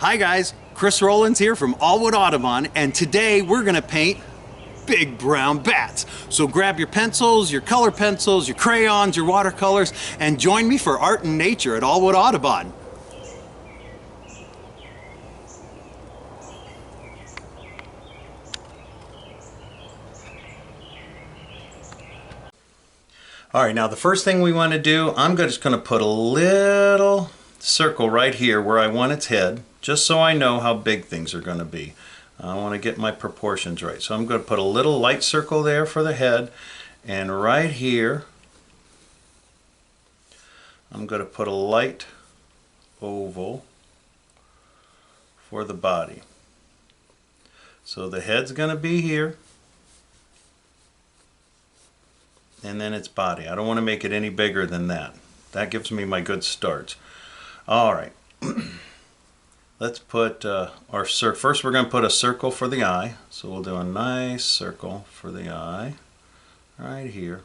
Hi guys, Chris Rowlands here from Aullwood Audubon, and today we're gonna paint big brown bats. So grab your pencils, your color pencils, your crayons, your watercolors, and join me for Art and Nature at Aullwood Audubon. All right, now the first thing we want to do, I'm just going to put a little circle right here where I want its head, just so I know how big things are going to be. I want to get my proportions right. So I'm going to put a little light circle there for the head, and right here I'm going to put a light oval for the body. So the head's going to be here, and then its body. I don't want to make it any bigger than that. That gives me my good starts. All right. Let's put our circle. First we're going to put a circle for the eye. So we'll do a nice circle for the eye right here.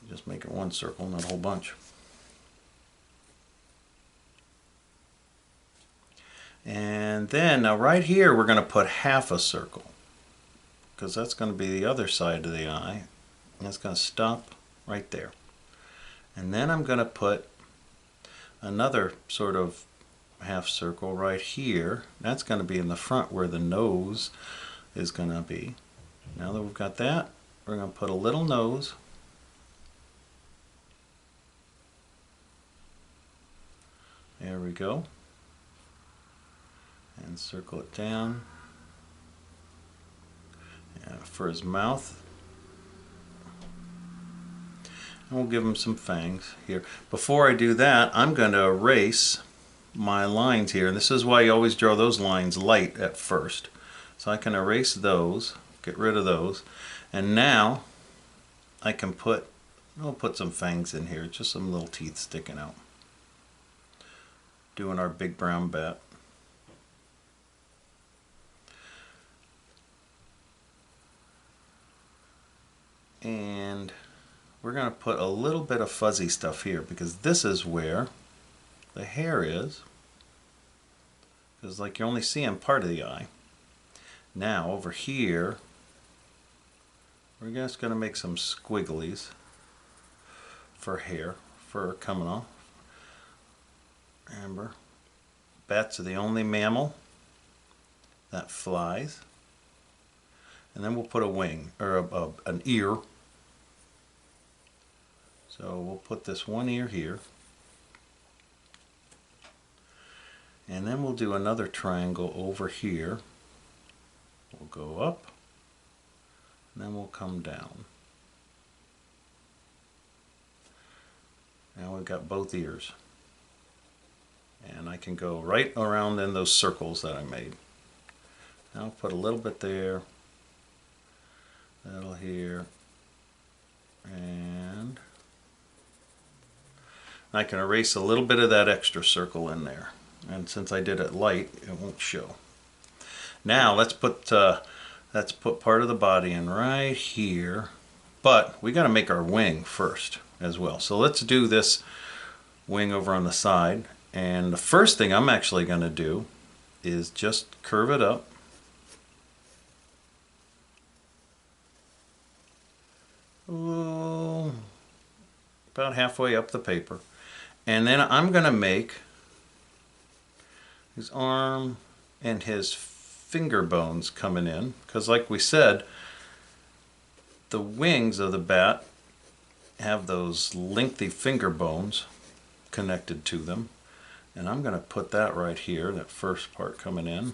Just make it one circle, not a whole bunch. And then now right here we're going to put half a circle, because that's going to be the other side of the eye. And it's going to stop right there. And then I'm going to put another sort of half circle right here. That's going to be in the front where the nose is going to be. Now that we've got that, we're going to put a little nose. There we go. And circle it down. And for his mouth. And we'll give him some fangs here. Before I do that, I'm going to erase my lines here. And this is why you always draw those lines light at first. So I can erase those, get rid of those. And now I can I'll put some fangs in here, just some little teeth sticking out. Doing our big brown bat. And we're going to put a little bit of fuzzy stuff here, because this is where the hair is. Because like you're only seeing part of the eye. Now over here, we're just going to make some squigglies for hair, fur coming off. Remember, bats are the only mammal that flies. And then we'll put a wing, or an ear. So we'll put this one ear here. And then we'll do another triangle over here. We'll go up, and then we'll come down. Now we've got both ears. And I can go right around in those circles that I made. Now I'll put a little bit there. That'll here, and I can erase a little bit of that extra circle in there, and since I did it light, it won't show. Now let's put part of the body in right here, but we got to make our wing first as well. So let's do this wing over on the side, and the first thing I'm actually going to do is just curve it up. About halfway up the paper, and then I'm going to make his arm and his finger bones coming in, because like we said, the wings of the bat have those lengthy finger bones connected to them, and I'm going to put that right here, that first part coming in.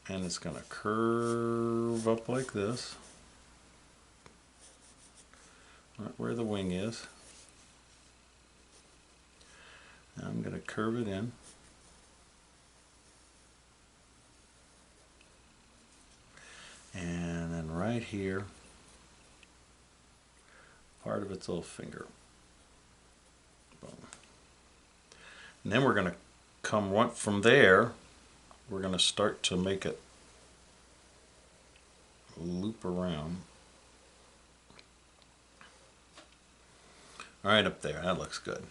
And it's going to curve up like this, right where the wing is. Now I'm going to curve it in. And then right here, part of its little finger. Boom. And then we're going to come from there. We're going to start to make it loop around Right up there, that looks good.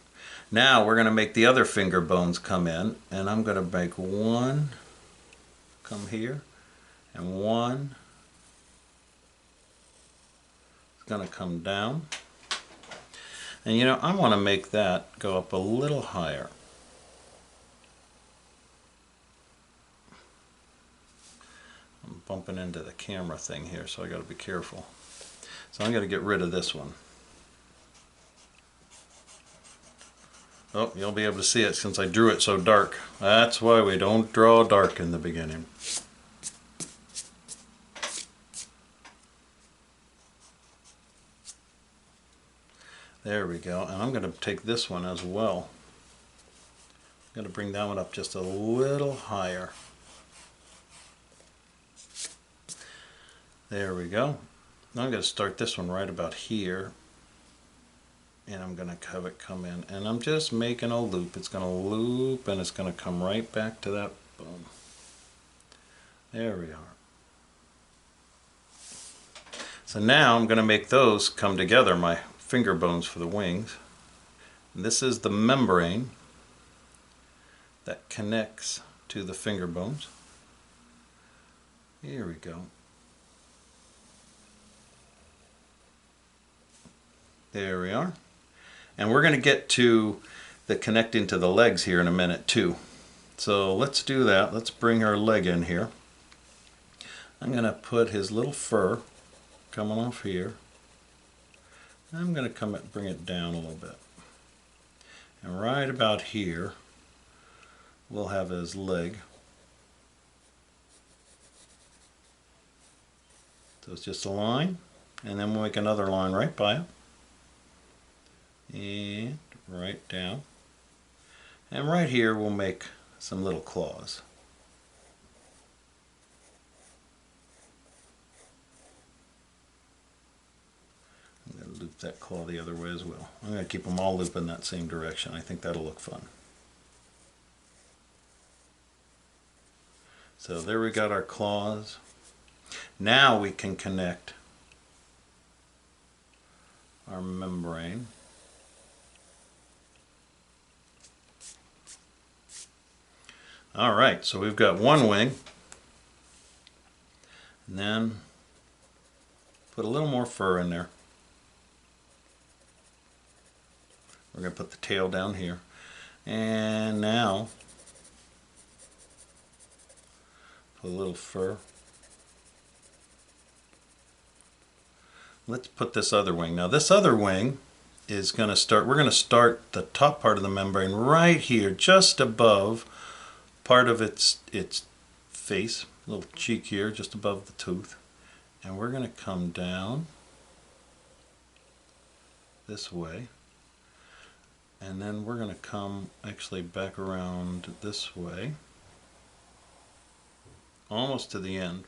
Now we're going to make the other finger bones come in, and I'm going to make one come here, and one is going to come down. And you know, I want to make that go up a little higher. I'm bumping into the camera thing here, so I got to be careful. So I'm going to get rid of this one. Oh, you'll be able to see it since I drew it so dark. That's why we don't draw dark in the beginning. There we go. And I'm going to take this one as well. I'm going to bring that one up just a little higher. There we go. Now I'm going to start this one right about here. And I'm going to have it come in. And I'm just making a loop. It's going to loop and it's going to come right back to that bone. There we are. So now I'm going to make those come together, my finger bones for the wings. And this is the membrane that connects to the finger bones. Here we go. There we are. And we're going to get to the connecting to the legs here in a minute too. So let's do that. Let's bring our leg in here. I'm going to put his little fur coming off here. I'm going to bring it down a little bit. And right about here we'll have his leg. So it's just a line, and then we'll make another line right by it. And right down. And right here we'll make some little claws. I'm going to loop that claw the other way as well. I'm going to keep them all looping that same direction. I think that'll look fun. So there we got our claws. Now we can connect our membrane. Alright, so we've got one wing, and then put a little more fur in there. We're going to put the tail down here, and now put a little fur. Let's put this other wing. Now this other wing is going to start, we're going to start the top part of the membrane right here, just above part of its face, little cheek here, just above the tooth. And we're going to come down this way. And then we're going to come actually back around this way, almost to the end.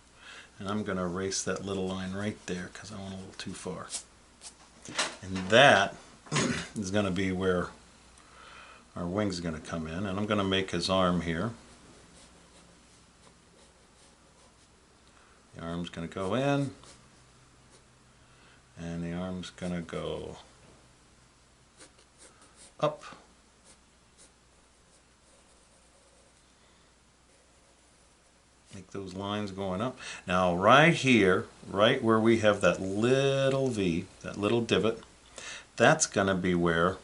And I'm going to erase that little line right there because I went a little too far. And that is going to be where our wing's going to come in. And I'm going to make his arm here. The arm's going to go in, and the arm's going to go up. Make those lines going up. Now right here, right where we have that little V, that little divot, that's going to be where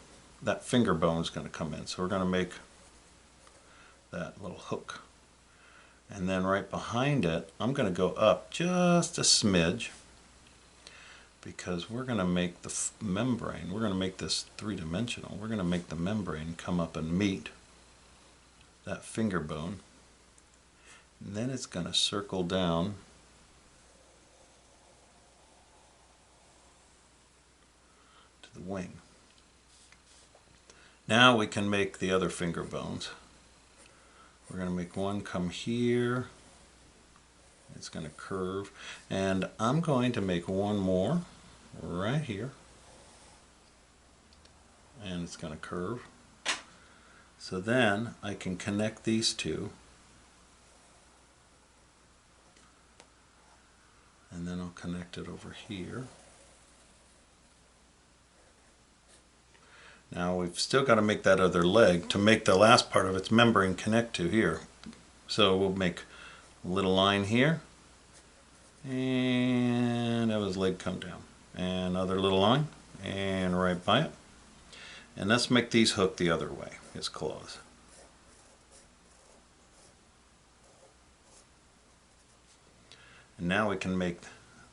that finger bone is going to come in. So we're going to make that little hook. And then right behind it, I'm going to go up just a smidge because we're going to make the membrane, we're going to make this three-dimensional, we're going to make the membrane come up and meet that finger bone. And then it's going to circle down to the wing. Now we can make the other finger bones. We're going to make one come here. It's going to curve. And I'm going to make one more right here. And it's going to curve. So then I can connect these two. And then I'll connect it over here. Now we've still got to make that other leg to make the last part of its membrane connect to here. So we'll make a little line here, and have his leg come down. And another little line, and right by it. And let's make these hook the other way, his claws. And now we can make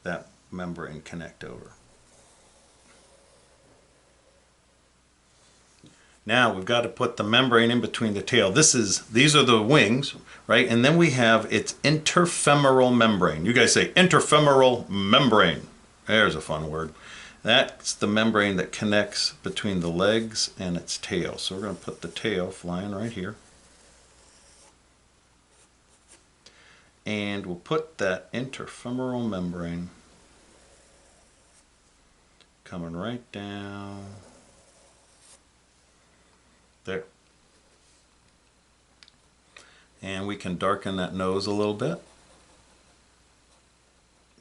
that membrane connect over. Now we've got to put the membrane in between the tail. These are the wings, right? And then we have its interfemoral membrane. You guys say interfemoral membrane. There's a fun word. That's the membrane that connects between the legs and its tail. So we're going to put the tail flying right here. And we'll put that interfemoral membrane coming right down there. And we can darken that nose a little bit.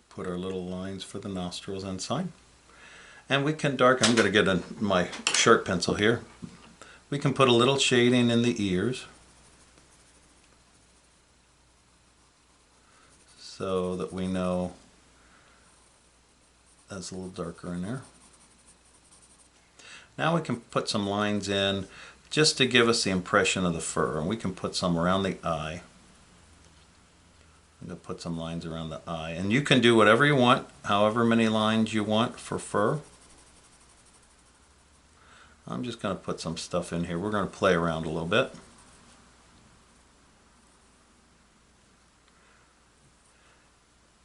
Put our little lines for the nostrils inside. And we can darken, I'm going to get my sharp pencil here. We can put a little shading in the ears, so that we know that's a little darker in there. Now we can put some lines in just to give us the impression of the fur, and we can put some around the eye. I'm going to put some lines around the eye, and you can do whatever you want, however many lines you want for fur. I'm just going to put some stuff in here. We're going to play around a little bit.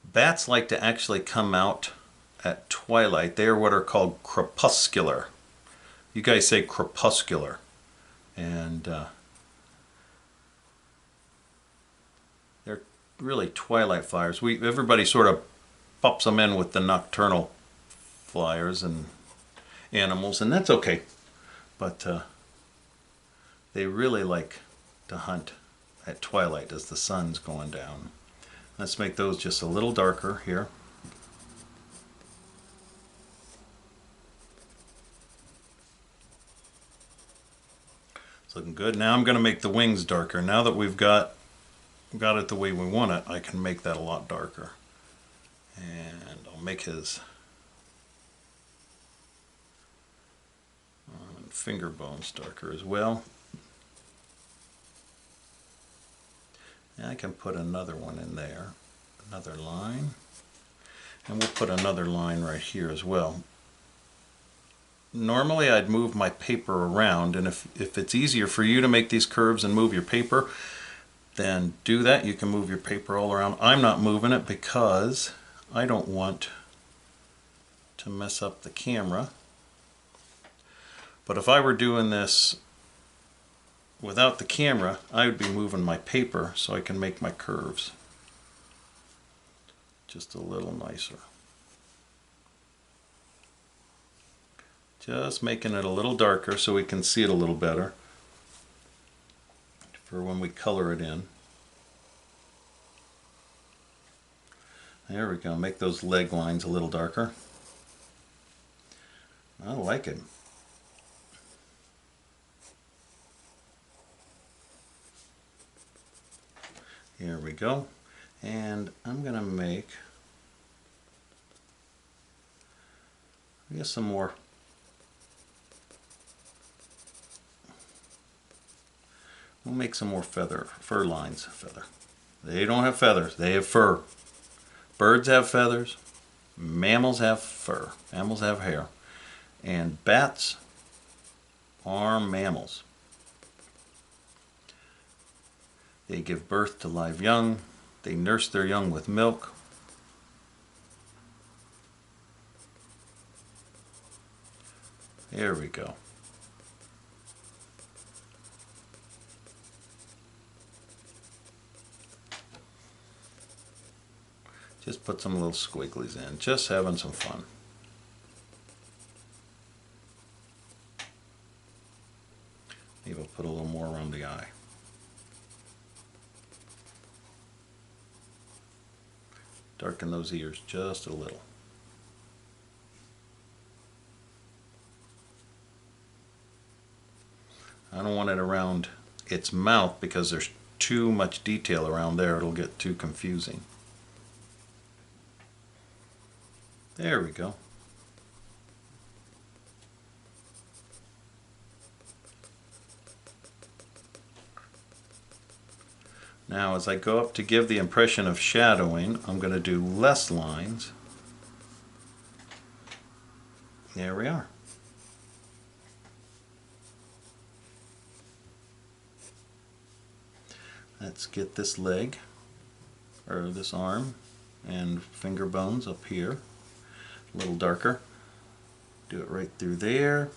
Bats like to actually come out at twilight. They are what are called crepuscular. You guys say crepuscular. And they're really twilight flyers. Everybody sort of pops them in with the nocturnal flyers and animals, and that's okay. But they really like to hunt at twilight as the sun's going down. Let's make those just a little darker here. It's looking good. Now I'm going to make the wings darker. Now that we've got it the way we want it, I can make that a lot darker. And I'll make his finger bones darker as well. And I can put another one in there, another line, and we'll put another line right here as well. Normally I'd move my paper around, and if it's easier for you to make these curves and move your paper, then do that. You can move your paper all around. I'm not moving it because I don't want to mess up the camera. But if I were doing this without the camera, I would be moving my paper so I can make my curves just a little nicer. Just making it a little darker so we can see it a little better for when we color it in. There we go. Make those leg lines a little darker. I like it. Here we go. And I'm going to make, I guess, some more. We'll make some more fur lines. They don't have feathers, they have fur. Birds have feathers, mammals have fur, mammals have hair, and bats are mammals. They give birth to live young, they nurse their young with milk. There we go. Just put some little squigglies in, just having some fun. Maybe I'll put a little more around the eye. Darken those ears just a little. I don't want it around its mouth because there's too much detail around there. It'll get too confusing. There we go. Now as I go up to give the impression of shadowing, I'm going to do less lines. There we are. Let's get this leg, or this arm, and finger bones up here. A little darker. Do it right through there.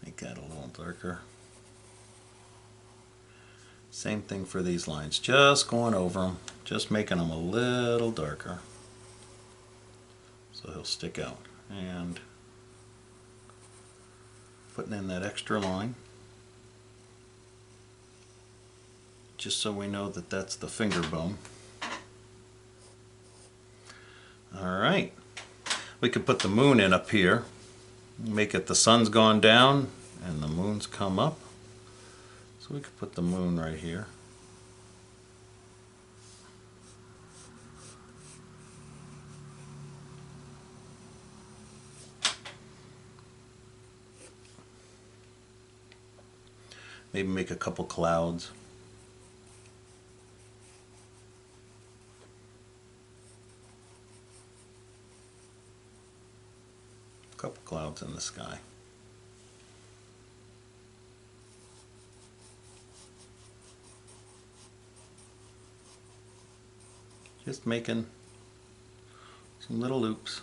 Make that a little darker. Same thing for these lines, just going over them, just making them a little darker so he'll stick out. And putting in that extra line just so we know that that's the finger bone. Alright, we could put the moon in up here, make it the sun's gone down and the moon's come up. So we could put the moon right here. Maybe make a couple clouds. A couple clouds in the sky. Just making some little loops.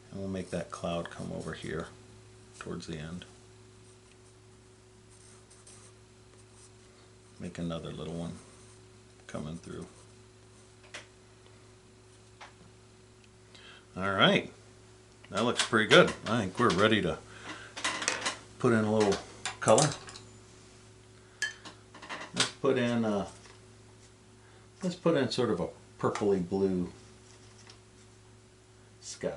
And we'll make that cloud come over here towards the end. Make another little one coming through. Alright, that looks pretty good. I think we're ready to put in a little color. Let's put in sort of a purpley blue sky.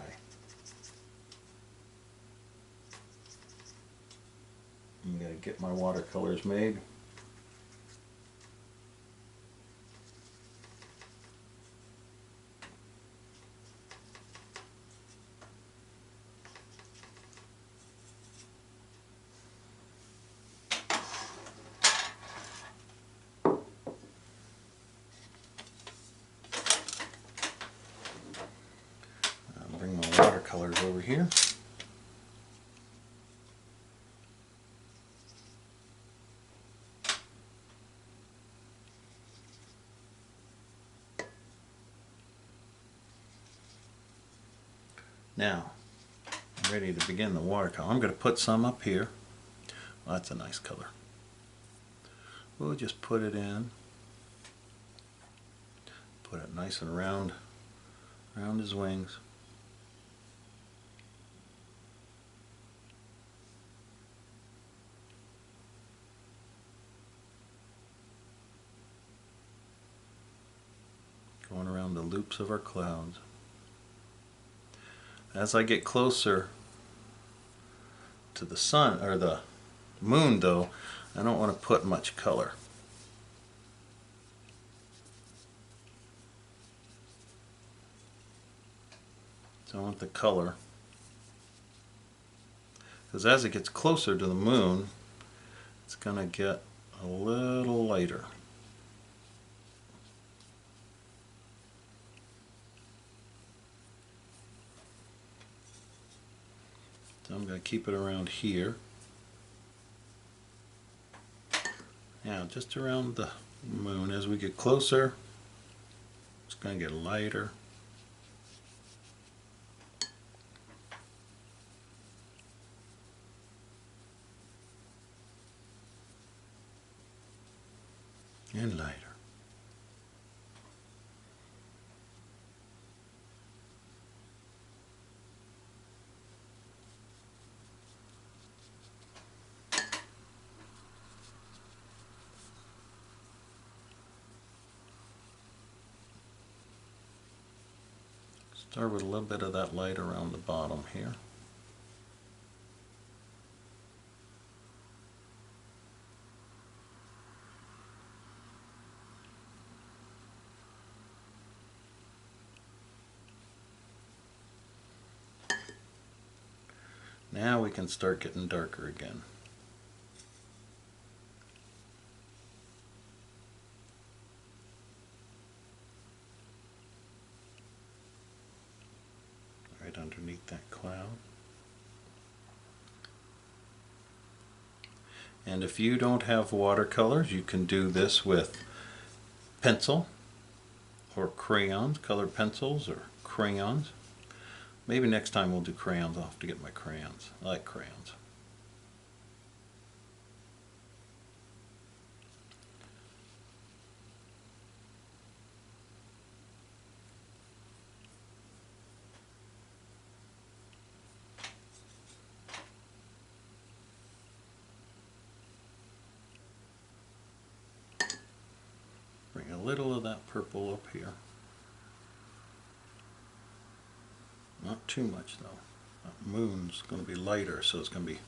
I'm going to get my watercolors made. Bring my watercolors over here. Now, I'm ready to begin the watercolor. I'm going to put some up here. Well, that's a nice color. We'll just put it in. Put it nice and round around his wings. Going around the loops of our clouds. As I get closer to the sun, or the moon though, I don't want to put much color. So I want the color, because as it gets closer to the moon, it's going to get a little lighter. So I'm going to keep it around here. Now just around the moon, as we get closer, it's going to get lighter. And lighter. Start with a little bit of that light around the bottom here. Now we can start getting darker again. Right underneath that cloud. And if you don't have watercolors, you can do this with pencil or crayons, colored pencils or crayons. Maybe next time we'll do crayons. I'll have to get my crayons. I like crayons. Bring a little of that purple up here. Not too much though. That moon's going to be lighter, so it's going to be,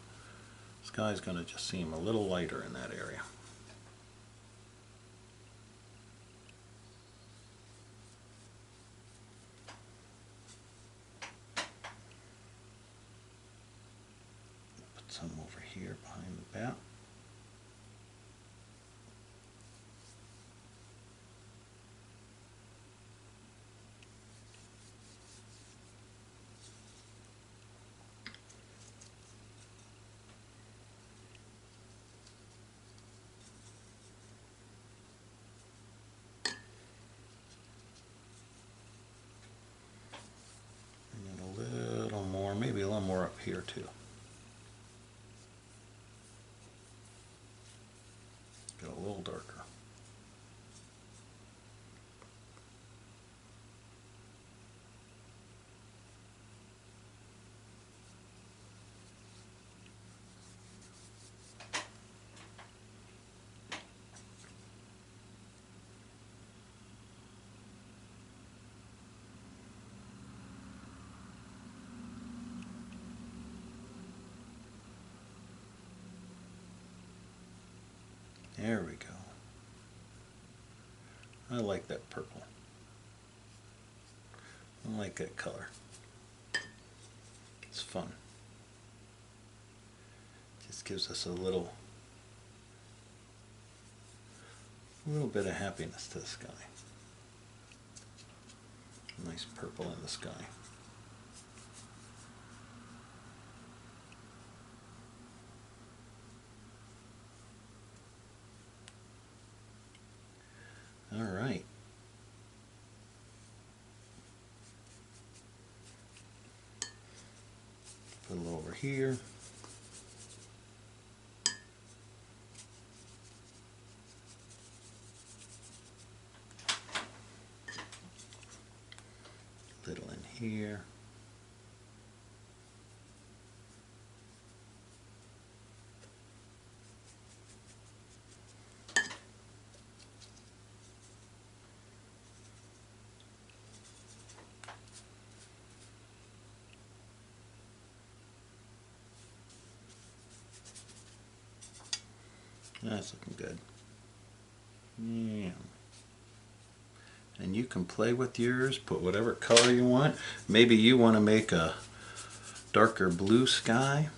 sky's going to just seem a little lighter in that area. Put some over here behind the bat. Maybe a little more up here too. Get a little darker. There we go. I like that purple. I like that color. It's fun. Just gives us a little bit of happiness to the sky. Nice purple in the sky. All right. Put a little over here. Little in here. That's looking good. Yeah. And you can play with yours, put whatever color you want. Maybe you want to make a darker blue sky.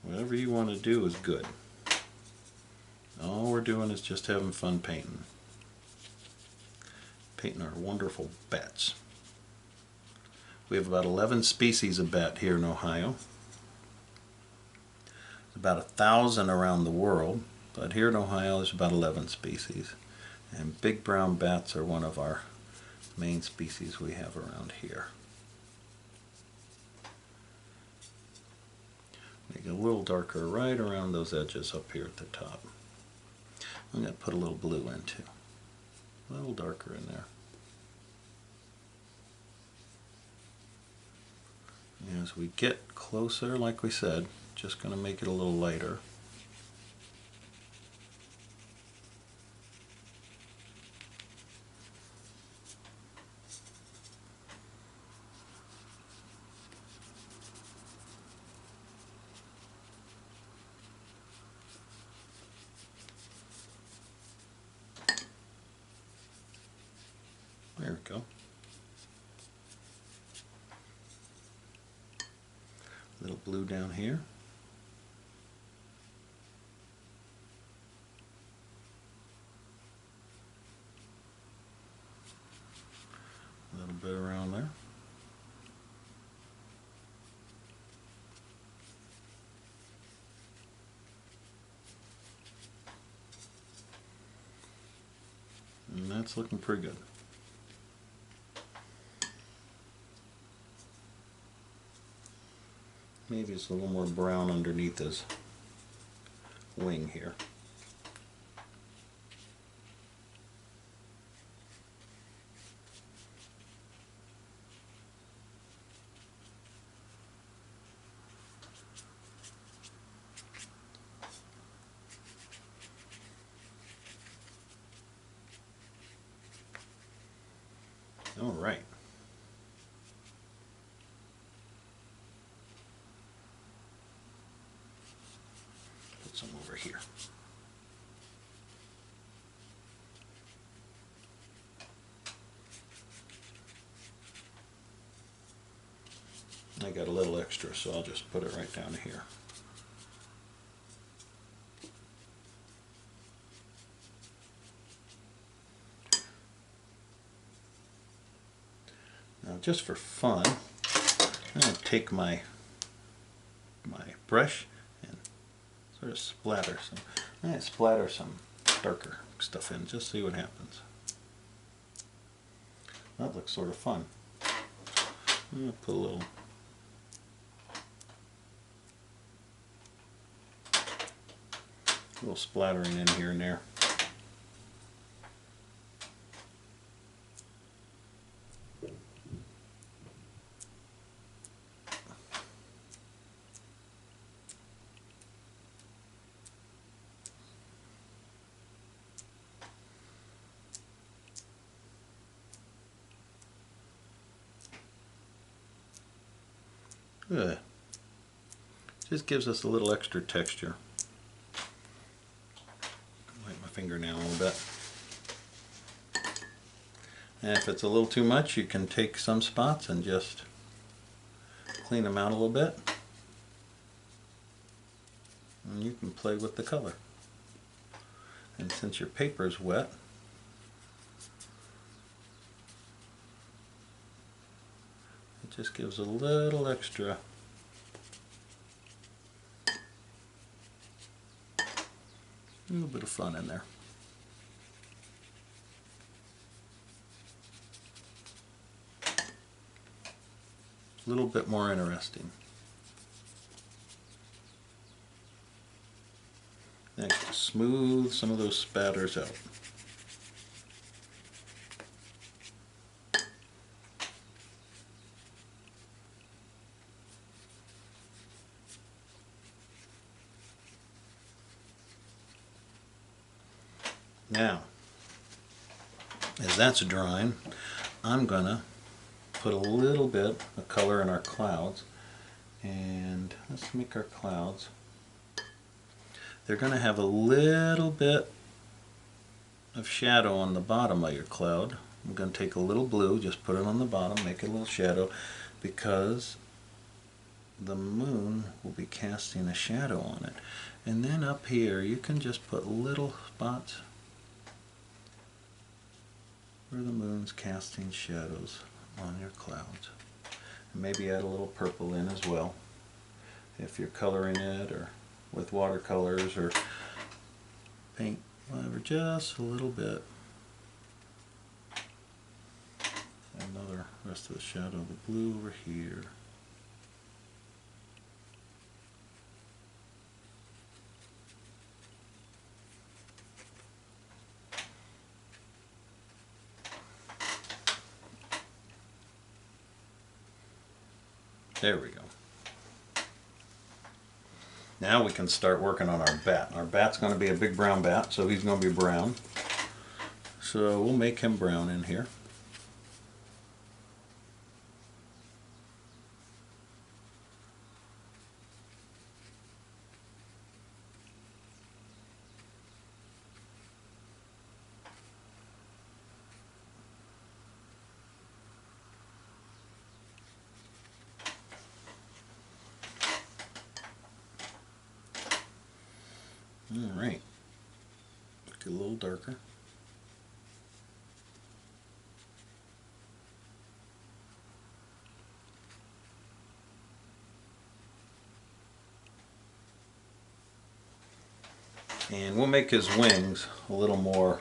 Whatever you want to do is good. All we're doing is just having fun painting. Painting our wonderful bats. We have about 11 species of bat here in Ohio. About 1,000 around the world, but here in Ohio there's about 11 species. And big brown bats are one of our main species we have around here. Make it a little darker right around those edges up here at the top. I'm going to put a little blue in too. A little darker in there. And as we get closer, like we said, just going to make it a little lighter. There we go. A little blue down here. A little bit around there. And that's looking pretty good. Maybe it's a little more brown underneath his wing here. All right. Put some over here. I got a little extra, so I'll just put it right down here. Now, just for fun, I'm going to take my brush and sort of splatter some. I'm going to splatter some darker stuff in, just see what happens. That looks sort of fun. I'm going to put a little splattering in here and there. Good. Just gives us a little extra texture. Wipe my fingernail a little bit. And if it's a little too much, you can take some spots and just clean them out a little bit. And you can play with the color. And since your paper is wet, it just gives a little extra bit of fun in there. A little bit more interesting. Next, smooth some of those spatters out. Now, as that's drying, I'm gonna put a little bit of color in our clouds, and let's make our clouds. They're gonna have a little bit of shadow on the bottom of your cloud. I'm gonna take a little blue, just put it on the bottom, make it a little shadow, because the moon will be casting a shadow on it. And then up here, you can just put little spots where the moon's casting shadows on your clouds. And maybe add a little purple in as well, if you're coloring it or with watercolors or paint, whatever, just a little bit. Another rest of the shadow of the blue over here. There we go. Now we can start working on our bat. Our bat's going to be a big brown bat, so he's going to be brown. So we'll make him brown in here. Alright, get a little darker. And we'll make his wings a little more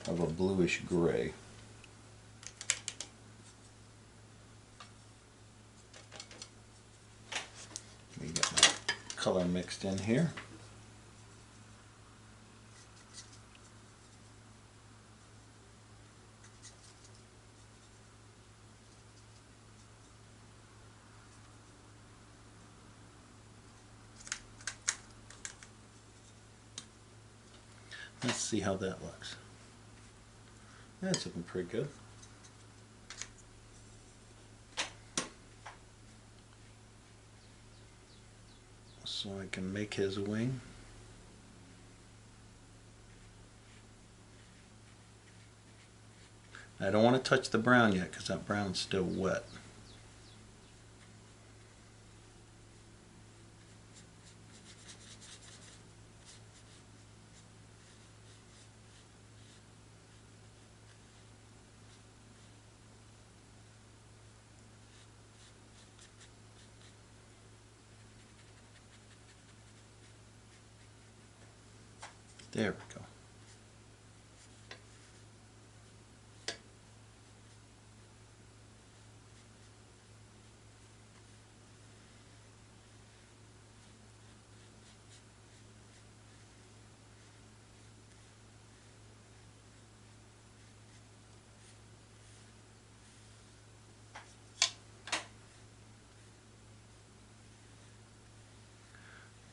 of a bluish gray. Let me get my color mixed in here. Let's see how that looks. That's looking pretty good. So I can make his wing. I don't want to touch the brown yet because that brown's still wet. There we go.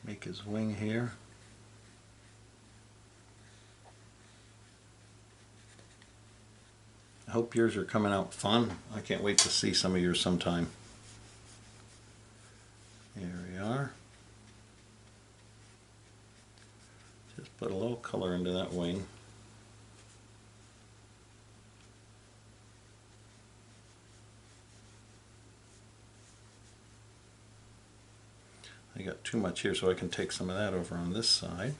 Make his wing here. I hope yours are coming out fun. I can't wait to see some of yours sometime. Here we are. Just put a little color into that wing. I got too much here, so I can take some of that over on this side.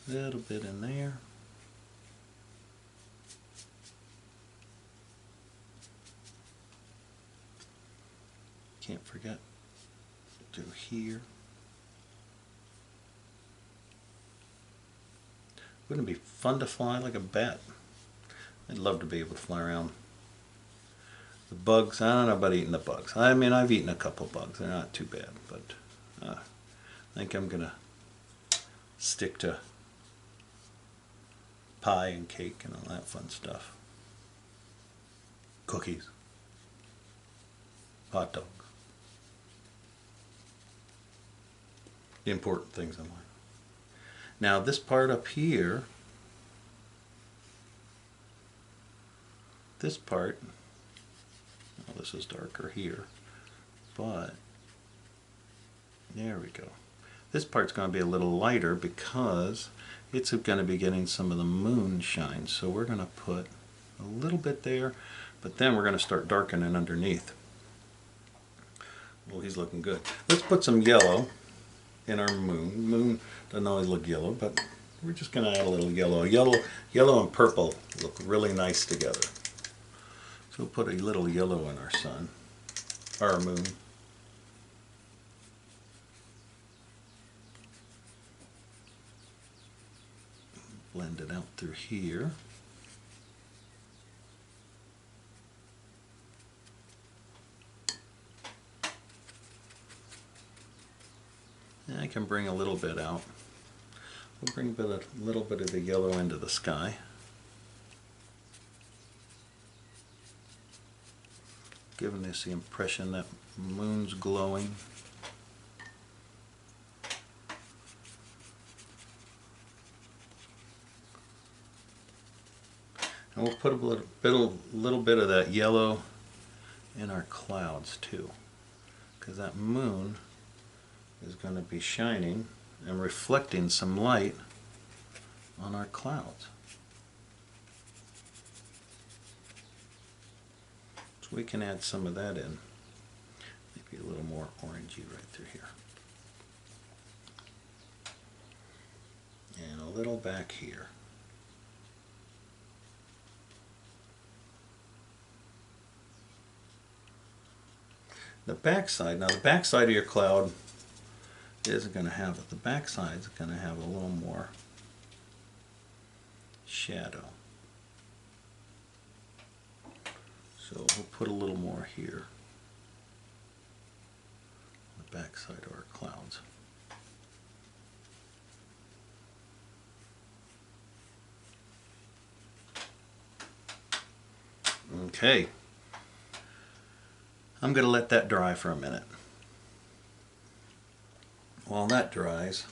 A little bit in there. Can't forget to do here. Wouldn't it be fun to fly like a bat? I'd love to be able to fly around. The bugs, I don't know about eating the bugs. I mean, I've eaten a couple bugs. They're not too bad, but I think I'm gonna stick to pie and cake and all that fun stuff. Cookies. Hot dogs. The important things in life. Now this part up here, this part, well, this is darker here, but there we go. This part's going to be a little lighter because it's going to be getting some of the moonshine. So we're going to put a little bit there, but then we're going to start darkening underneath. Well, he's looking good. Let's put some yellow in our moon. Moon doesn't always look yellow, but we're just going to add a little yellow. Yellow and purple look really nice together. So we'll put a little yellow in our sun, our moon. Blend it out through here. And I can bring a little bit out. We'll bring a little bit of the yellow into the sky. Giving us the impression that moon's glowing. And we'll put a little bit of that yellow in our clouds too, because that moon is going to be shining and reflecting some light on our clouds. So we can add some of that in. Maybe a little more orangey right through here. And a little back here. The backside, now the backside of your cloud isn't going to have it. The backside is going to have a little more shadow. So we'll put a little more here on the backside of our clouds. Okay. I'm going to let that dry for a minute. While that dries,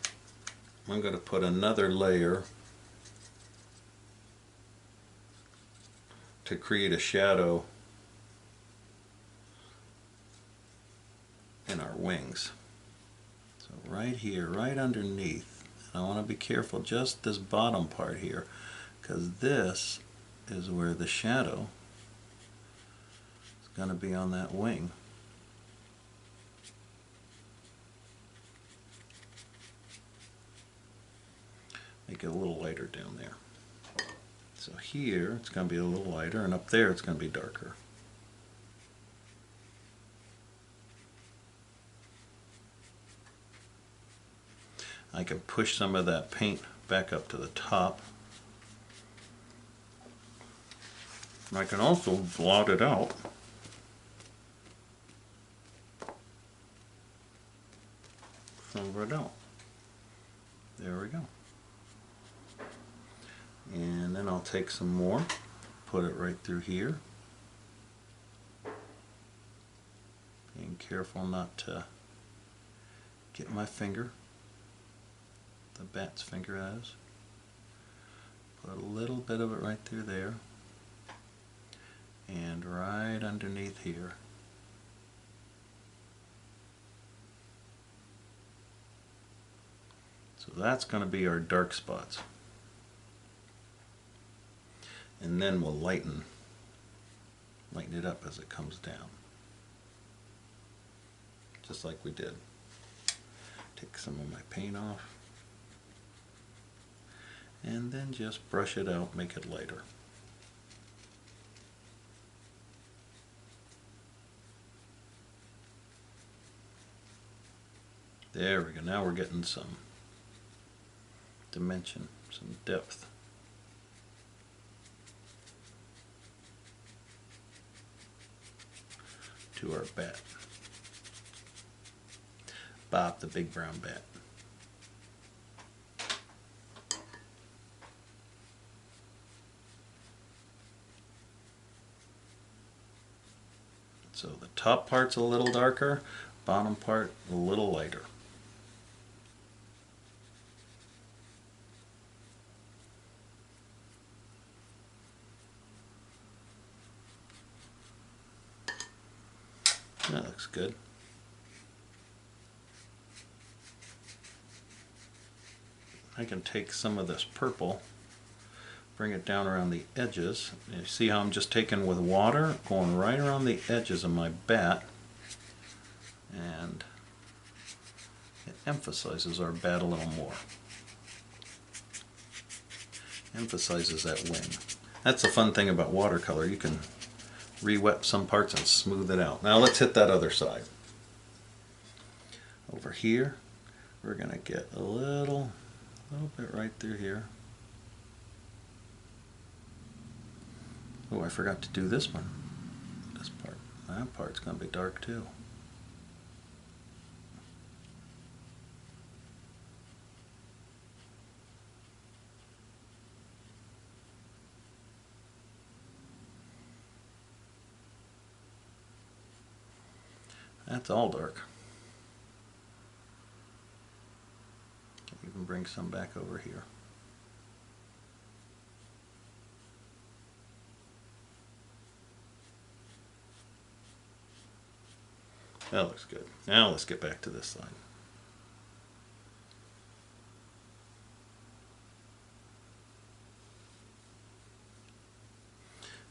I'm going to put another layer to create a shadow in our wings. So right here, right underneath, and I want to be careful just this bottom part here, because this is where the shadow is going to be on that wing. Make it a little lighter down there. So here it's going to be a little lighter, and up there it's going to be darker. I can push some of that paint back up to the top. And I can also blot it out. Silver it out. There we go. And then I'll take some more, put it right through here. Being careful not to get my finger, the bat's finger as. Put a little bit of it right through there. And right underneath here. So that's going to be our dark spots. And then we'll lighten it up as it comes down. Just like we did. Take some of my paint off. And then just brush it out, make it lighter. There we go. Now we're getting some dimension, some depth. To our bat. Bob the big brown bat. So the top part's a little darker, bottom part a little lighter. That looks good. I can take some of this purple, bring it down around the edges. You see how I'm just taking with water, going right around the edges of my bat, and it emphasizes our bat a little more. Emphasizes that wing. That's the fun thing about watercolor. You can re-wet some parts and smooth it out. Now let's hit that other side. Over here, we're going to get a little bit right through here. Oh, I forgot to do this one. This part. That part's going to be dark too. That's all dark. Can even bring some back over here. That looks good. Now let's get back to this side.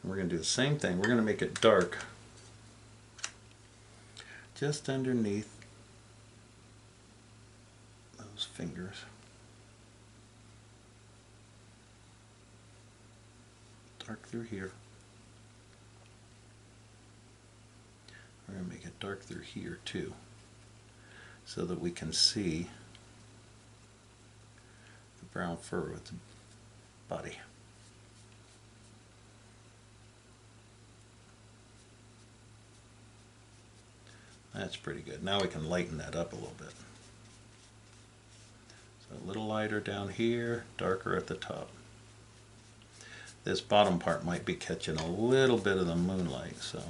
We're going to do the same thing. We're going to make it dark just underneath those fingers. Dark through here. We're going to make it dark through here too, so that we can see the brown fur with the body. That's pretty good. Now we can lighten that up a little bit. So a little lighter down here, darker at the top. This bottom part might be catching a little bit of the moonlight, so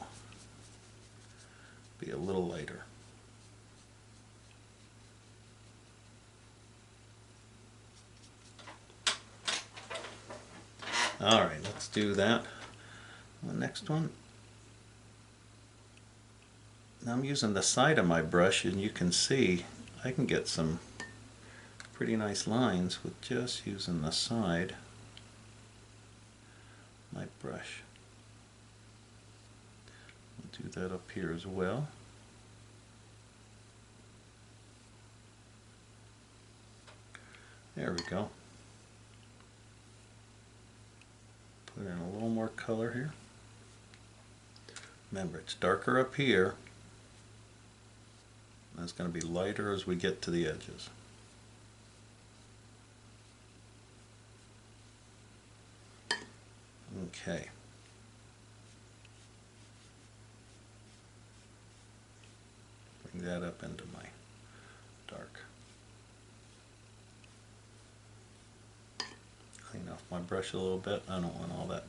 be a little lighter. Alright, let's do that. The next one. Now I'm using the side of my brush, and you can see I can get some pretty nice lines with just using the side of my brush. I'll do that up here as well. There we go. Put in a little more color here. Remember, it's darker up here. And it's going to be lighter as we get to the edges. Okay. Bring that up into my dark. Clean off my brush a little bit. I don't want all that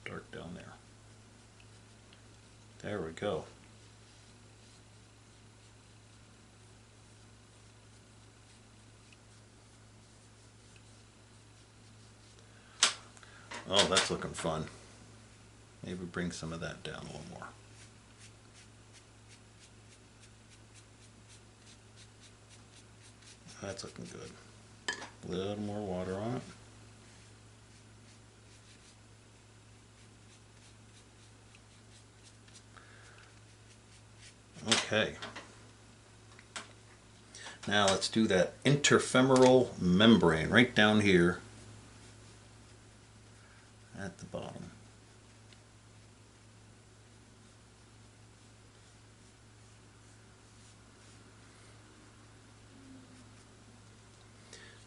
dark down there. There we go. Oh, that's looking fun. Maybe bring some of that down a little more. That's looking good. A little more water on it. Okay. Now let's do that interfemoral membrane right down here at the bottom.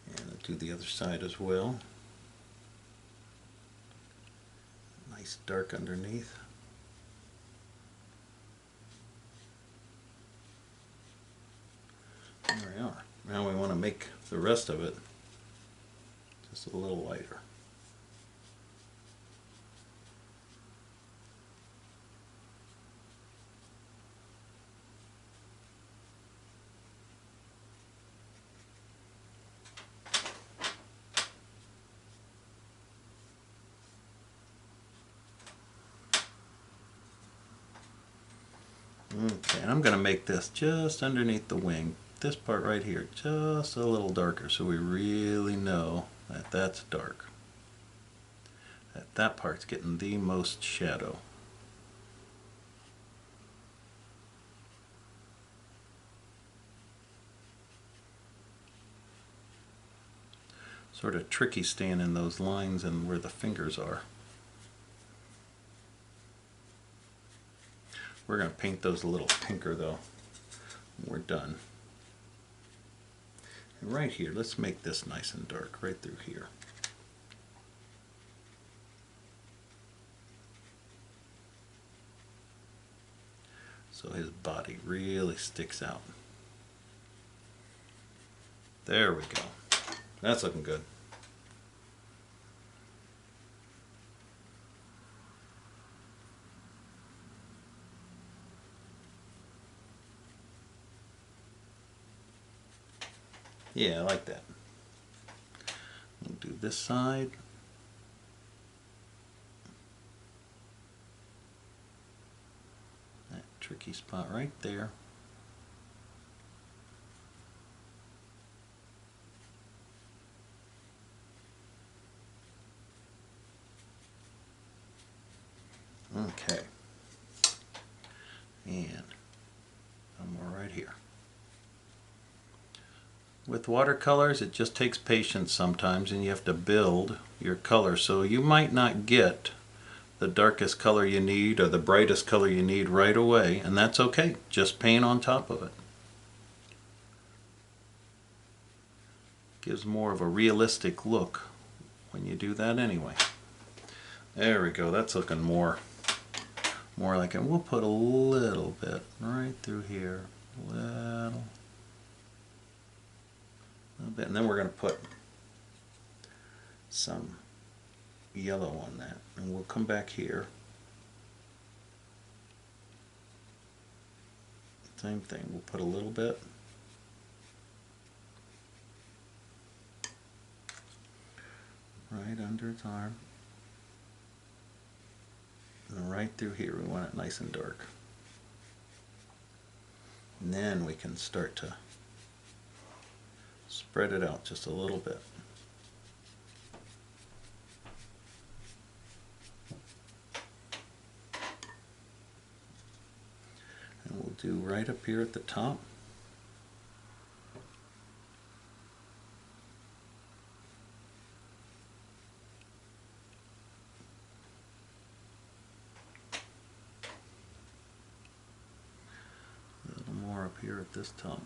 And I'll do the other side as well. Nice dark underneath. There we are. Now we want to make the rest of it just a little lighter. Okay, I'm going to make this just underneath the wing. This part right here, just a little darker, so we really know that that's dark. That part's getting the most shadow. Sort of tricky staying in those lines and where the fingers are. We're going to paint those a little pinker though when we're done. And right here, let's make this nice and dark right through here. So his body really sticks out. There we go. That's looking good. Yeah, I like that. We'll do this side. That tricky spot right there. Okay. And one more right here. With watercolors, it just takes patience sometimes, and you have to build your color. So you might not get the darkest color you need or the brightest color you need right away, and that's okay. Just paint on top of it. Gives more of a realistic look when you do that anyway. There we go. That's looking more like it. We'll put a little bit right through here. Little bit, and then we're going to put some yellow on that, and we'll come back here. Same thing, we'll put a little bit. Right under its arm. And right through here, we want it nice and dark. And then we can start to spread it out just a little bit. And we'll do right up here at the top. A little more up here at this top.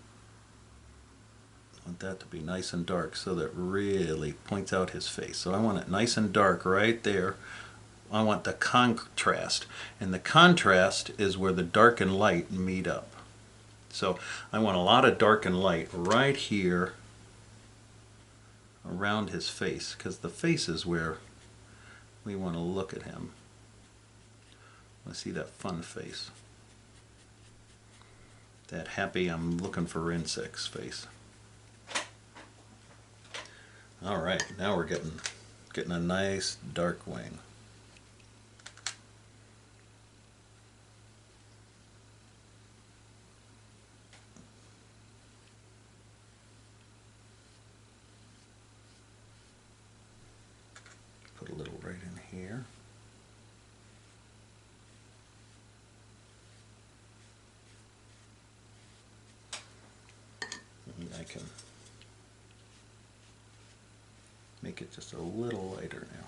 I want that to be nice and dark so that really points out his face. So I want it nice and dark right there. I want the contrast, and the contrast is where the dark and light meet up. So I want a lot of dark and light right here around his face, because the face is where we want to look at him. I see that fun face, that happy I'm looking for insects face. All right, now we're getting a nice dark wing. Put a little right in here. And I can make it just a little lighter now.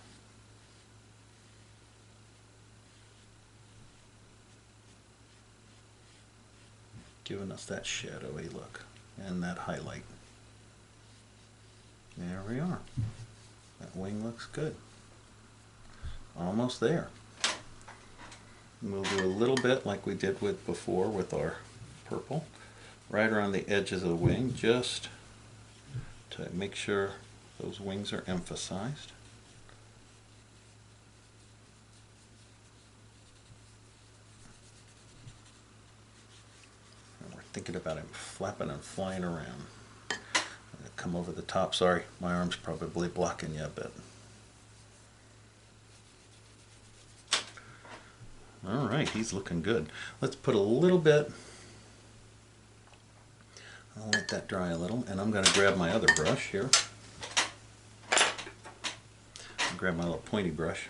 Giving us that shadowy look and that highlight. There we are. That wing looks good. Almost there. And we'll do a little bit like we did with before with our purple, right around the edges of the wing, just to make sure those wings are emphasized. And we're thinking about him flapping and flying around. I'm gonna come over the top. Sorry, my arm's probably blocking you a bit. All right, he's looking good. Let's put a little bit. I'll let that dry a little, and I'm going to grab my other brush here. I'll grab my little pointy brush,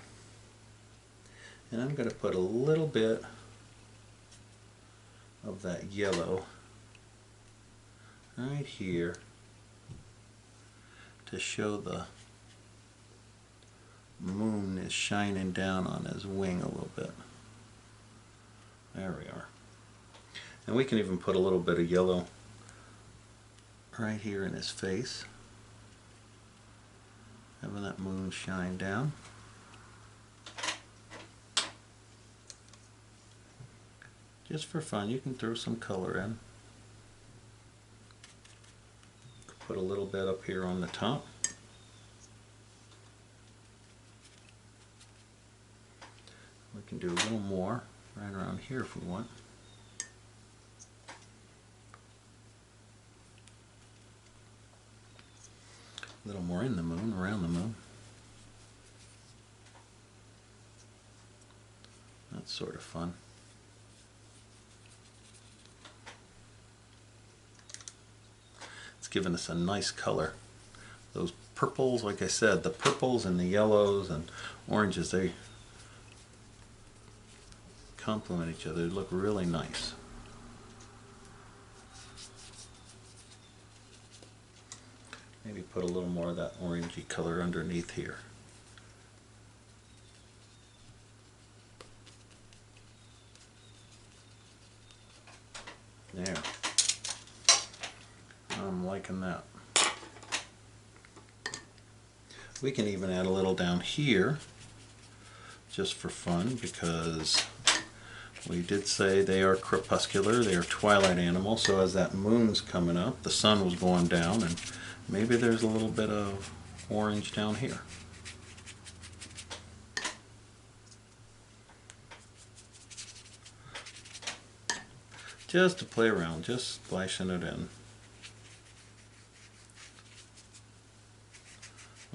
and I'm going to put a little bit of that yellow right here to show the moon is shining down on his wing a little bit. There we are. And we can even put a little bit of yellow right here in his face, having that moon shine down. Just for fun, you can throw some color in. Put a little bit up here on the top. We can do a little more right around here if we want. A little more in the moon, around the moon. That's sort of fun. It's given us a nice color. Those purples, like I said, the purples and the yellows and oranges, they complement each other. They look really nice. Maybe put a little more of that orangey color underneath here. There. I'm liking that. We can even add a little down here just for fun, because we did say they are crepuscular, they are twilight animals, so as that moon's coming up, the sun was going down, and maybe there's a little bit of orange down here. Just to play around, just splashing it in.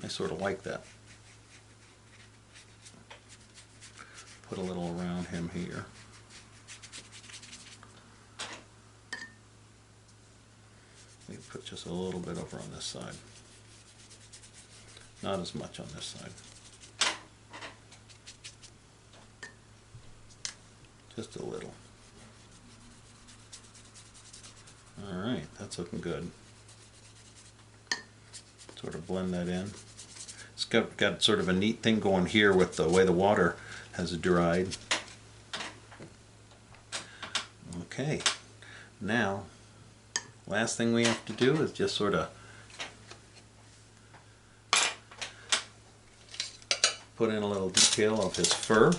I sort of like that. Put a little around him here. We put just a little bit over on this side. Not as much on this side. Just a little. Alright, that's looking good. Sort of blend that in. It's got sort of a neat thing going here with the way the water has dried. Okay, now last thing we have to do is just sort of put in a little detail of his fur.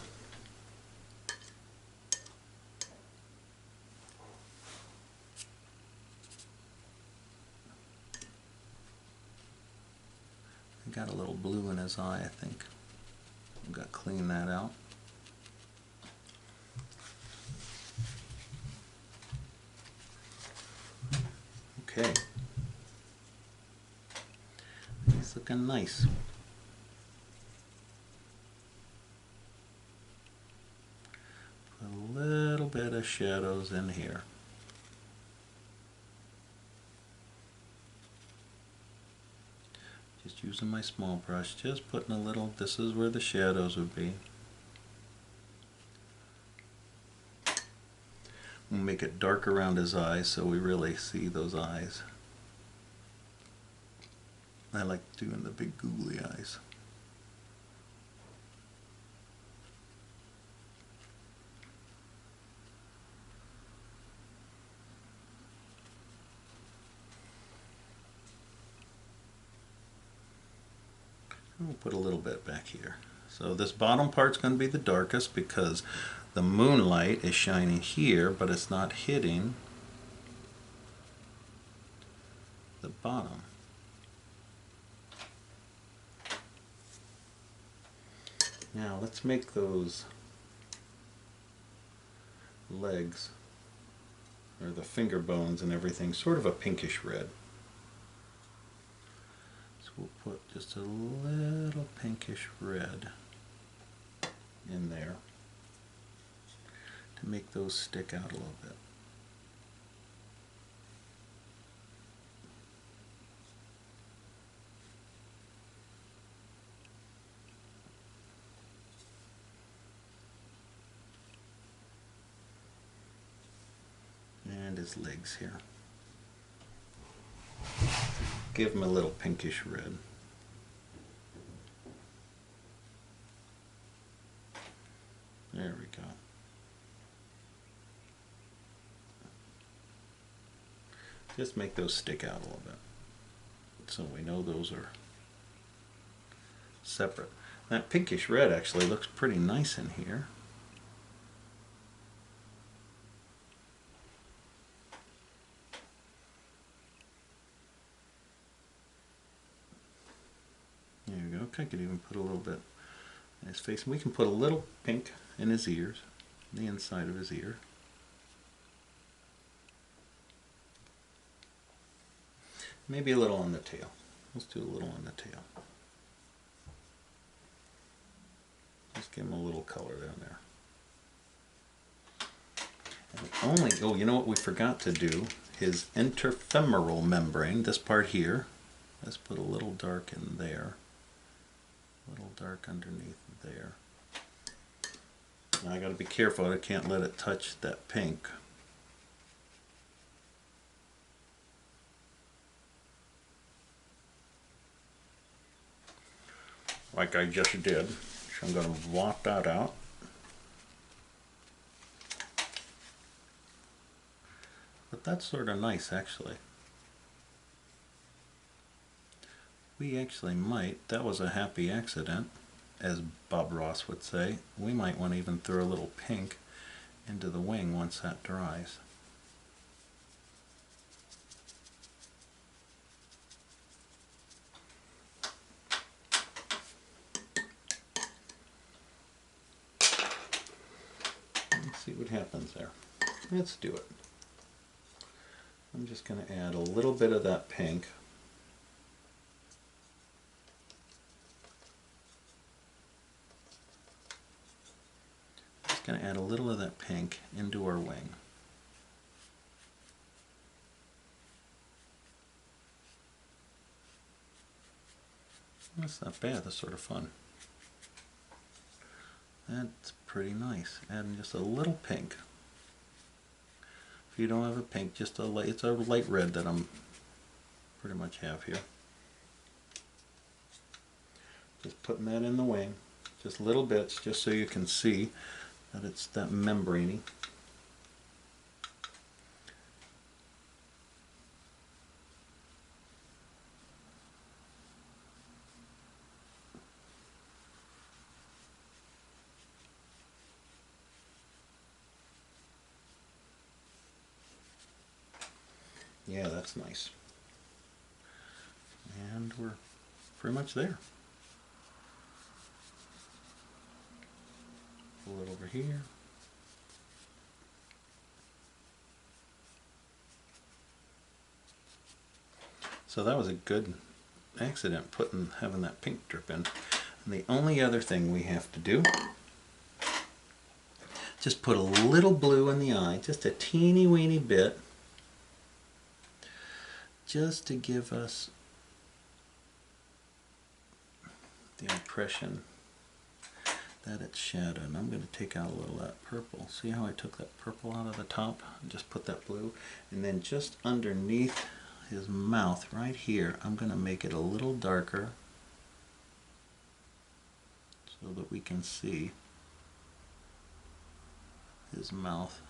Got a little blue in his eye, I think. I've got to clean that out. Okay. He's looking nice. Put a little bit of shadows in here. Just using my small brush, just putting a little, this is where the shadows would be. We'll make it dark around his eyes so we really see those eyes. I like doing the big googly eyes. We'll put a little bit back here. So this bottom part's going to be the darkest because the moonlight is shining here, but it's not hitting the bottom. Now let's make those legs, or the finger bones and everything, sort of a pinkish red. We'll put just a little pinkish red in there to make those stick out a little bit. And his legs here. Give him a little pinkish red. There we go. Just make those stick out a little bit, so we know those are separate. That pinkish red actually looks pretty nice in here. There you go. I could even put a little bit in his face. And we can put a little pink in his ears, the inside of his ear. Maybe a little on the tail. Let's do a little on the tail. Just give him a little color down there. And only, oh, you know what we forgot to do? His interfemoral membrane, this part here. Let's put a little dark in there. A little dark underneath there. I gotta be careful, I can't let it touch that pink. Like I just did. So I'm gonna blot that out. But that's sort of nice, actually. We actually might, that was a happy accident, as Bob Ross would say. We might want to even throw a little pink into the wing once that dries. Let's see what happens there. Let's do it. I'm just going to add a little bit of that pink. Just going to add a little of that pink into our wing. That's not bad, that's sort of fun. That's pretty nice. Adding just a little pink. If you don't have a pink, just a light, it's a light red that I'm pretty much have here. Just putting that in the wing, just little bits, just so you can see that it's that membraney. Yeah, that's nice. And we're pretty much there. Pull it over here. So that was a good accident having that pink drip in. And the only other thing we have to do, just put a little blue in the eye, just a teeny weeny bit, just to give us the impression that it's shadowed. And I'm going to take out a little of that purple. See how I took that purple out of the top and just put that blue? And then just underneath his mouth right here, I'm going to make it a little darker so that we can see his mouth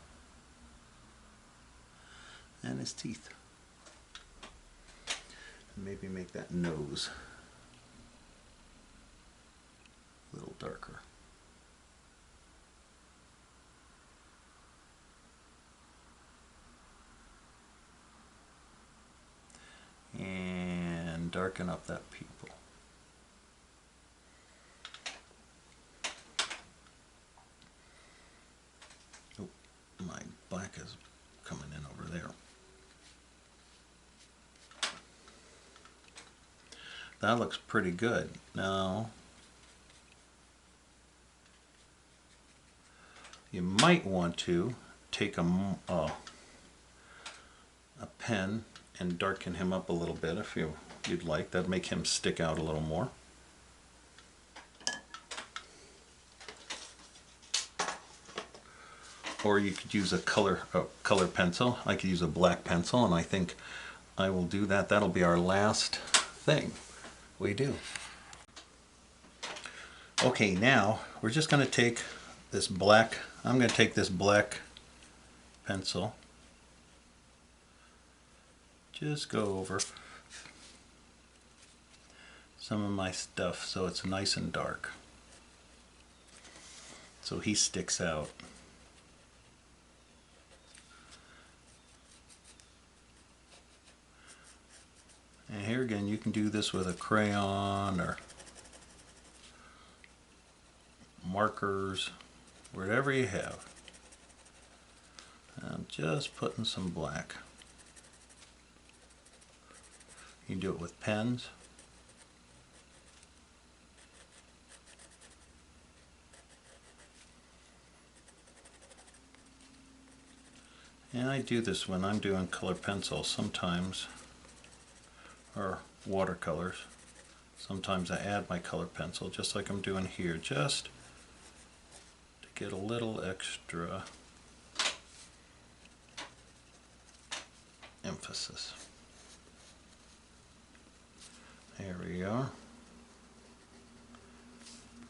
and his teeth. And maybe make that nose a little darker. And darken up that pupil. Oh, my black is coming in over there. That looks pretty good. Now, you might want to take a pen and darken him up a little bit if you'd like. That'd make him stick out a little more. Or you could use a color pencil. I could use a black pencil, and I think I will do that. That'll be our last thing we do. Okay, now we're just going to take this black, I'm going to take this black pencil, just go over some of my stuff so it's nice and dark, so he sticks out. And here again, you can do this with a crayon or markers, whatever you have. I'm just putting some black. You can do it with pens. And I do this when I'm doing color pencils sometimes, or watercolors. Sometimes I add my color pencil, just like I'm doing here, just to get a little extra emphasis. There we are.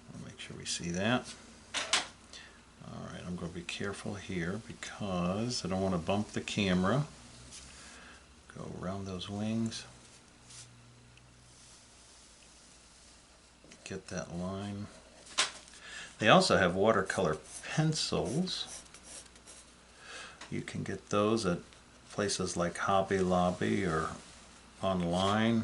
I'll make sure we see that. Alright, I'm going to be careful here because I don't want to bump the camera. Go around those wings. Get that line. They also have watercolor pencils. You can get those at places like Hobby Lobby or online.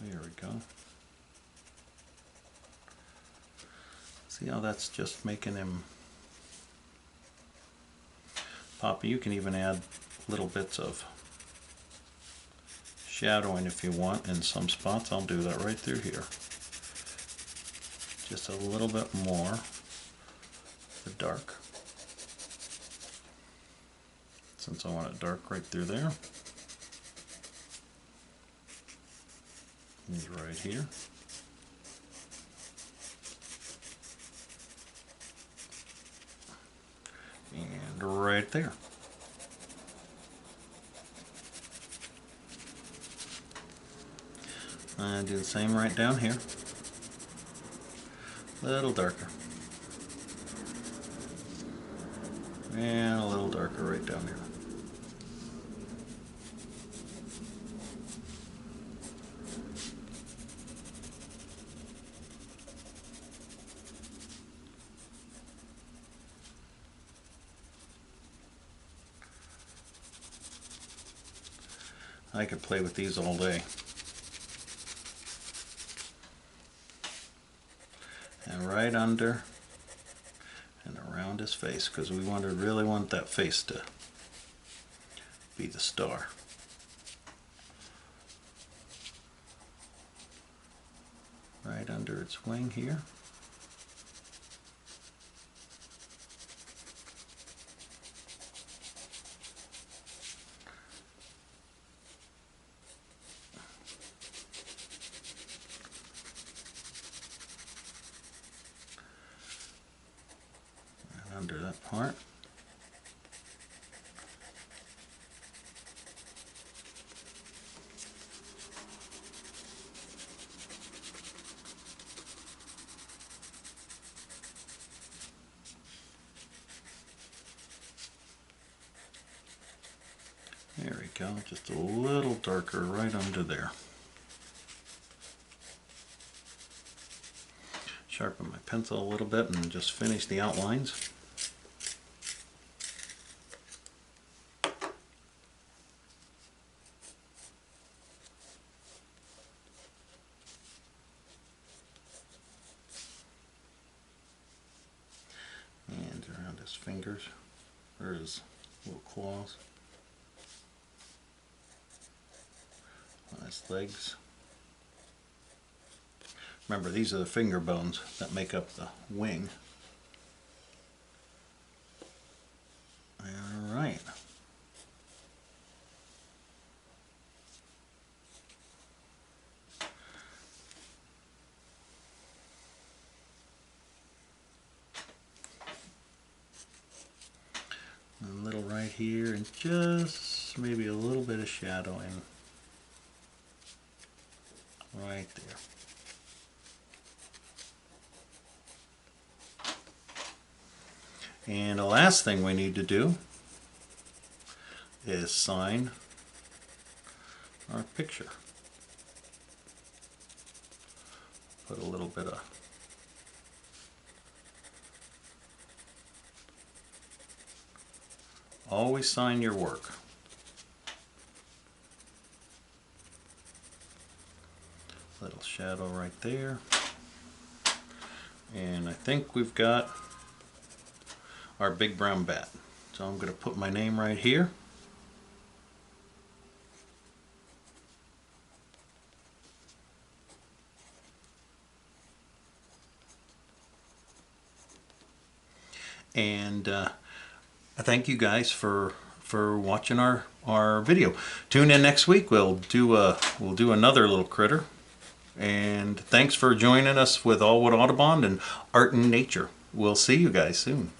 There we go. See how that's just making him pop. You can even add little bits of shadowing if you want in some spots. I'll do that right through here. Just a little bit more for dark. Since I want it dark right through there. He's right here. And right there. And do the same right down here. A little darker. And a little darker right down here. I could play with these all day. And right under and around his face, because we really want that face to be the star. Right under its wing here. Under that part. There we go, just a little darker right under there. Sharpen my pencil a little bit and just finish the outlines. And around his fingers, or his little claws. On his legs. Remember, these are the finger bones that make up the wing. All right. A little right here, and just maybe a little bit of shadowing right there. And the last thing we need to do is sign our picture. Put a little bit of always sign your work. Little shadow right there. And I think we've got our big brown bat. So I'm going to put my name right here. And I thank you guys for for watching our video. Tune in next week. We'll do another little critter. And thanks for joining us with Aullwood Audubon and Art and Nature. We'll see you guys soon.